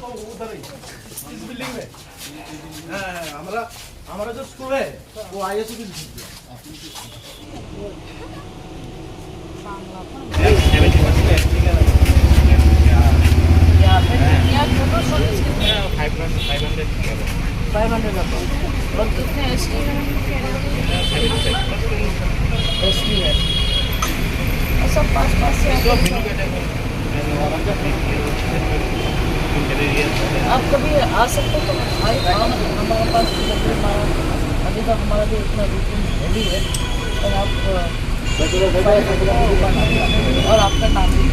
उधर ही इस बिल्डिंग में। हमारा जो स्कूल है वो आईएसओ की और कितने एसटी है और सब पास से आप कभी आ सकते हो तो हमारे पास अभी तक हमारा भी इतना रूटीन रेडी है और आप और आपका नाम भी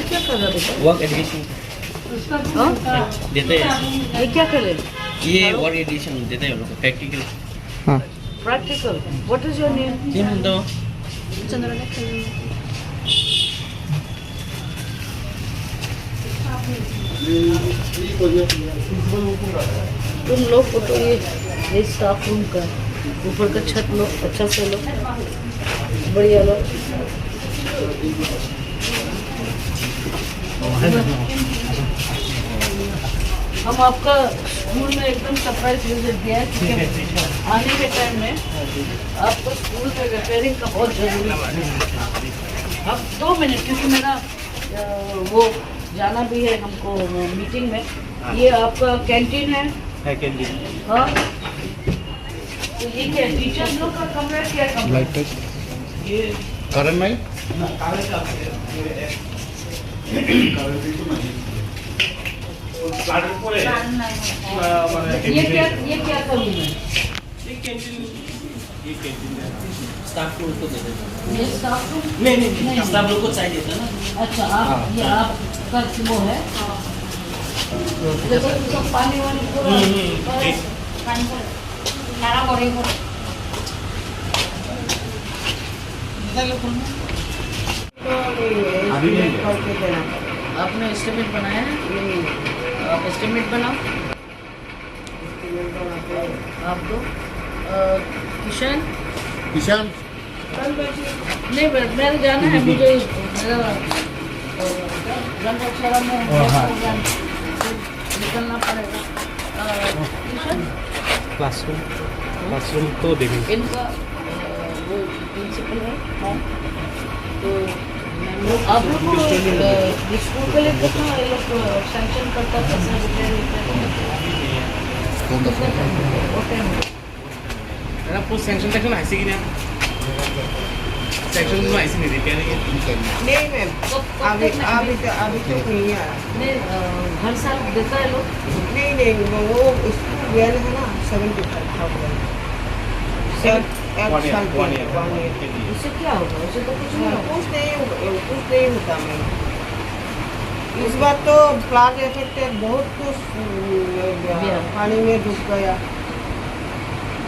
क्या कर रहे हो? वर्क एडिशन देते हैं। ये क्या करे? ये वर्क एडिशन देते हैं लोग को प्रैक्टिकल। हाँ practical. What is your name? Team दो तुम लोग फोटो ये स्टाफ रूम का ऊपर का छत लो अच्छा से लो बढ़िया लो। हम आपका स्कूल में एकदम सरप्राइज विजिट दिया है क्योंकि आने के टाइम में आपको स्कूल में रिपेयरिंग का बहुत जरूरी है। अब 2 मिनट क्योंकि मेरा वो जाना भी है हमको मीटिंग में। ये आपका कैंटीन है कैंटीन। हाँ तो ये क्या टीचर्स लोग का कमरा है क्या कमरा? ये करण भाई ये क्या करूँ मैं? स्टाफ लोग को दे देते ये स्टाफ रूम नहीं स्टाफ लोग को चाहिए था ना। अच्छा आप ये आप का वो है देखो तो सब पानी वानी पूरा आपने एस्टिमेट बनाया है? आप एस्टिमेट बनाओ। आप दो किशन नहीं मैंने जाना है मुझे मेरा रंगक्षरा में निकलना पड़ेगा। किशन क्लासरूम तो देखेंगे। इनका वो प्रिंसिपल है तो आप लोग को स्कूल के लिए कितना ये लोग सैंक्शन करता है? आपको सैंक्शन तक ना ऐसे की ना सैंक्शन में ऐसे नहीं रिपेयर नहीं मैम अभी तो नहीं आया। नहीं हर साल देता है लोग? नहीं वो स्कूल है ना 75,000 एक साल के लिए। उससे क्या होगा? उससे तो कुछ नहीं होगा। कुछ नहीं होता मैम। इस बार तो फ्लड इफेक्टेड बहुत कुछ पानी में डूब गया।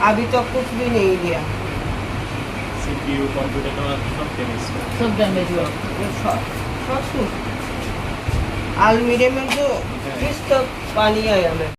अभी तो कुछ भी नहीं दिया। सीपीयू कंप्यूटर का सब डैमेज हुआ। सब कुछ अलमीरे में जो किस तक पानी आया मैम।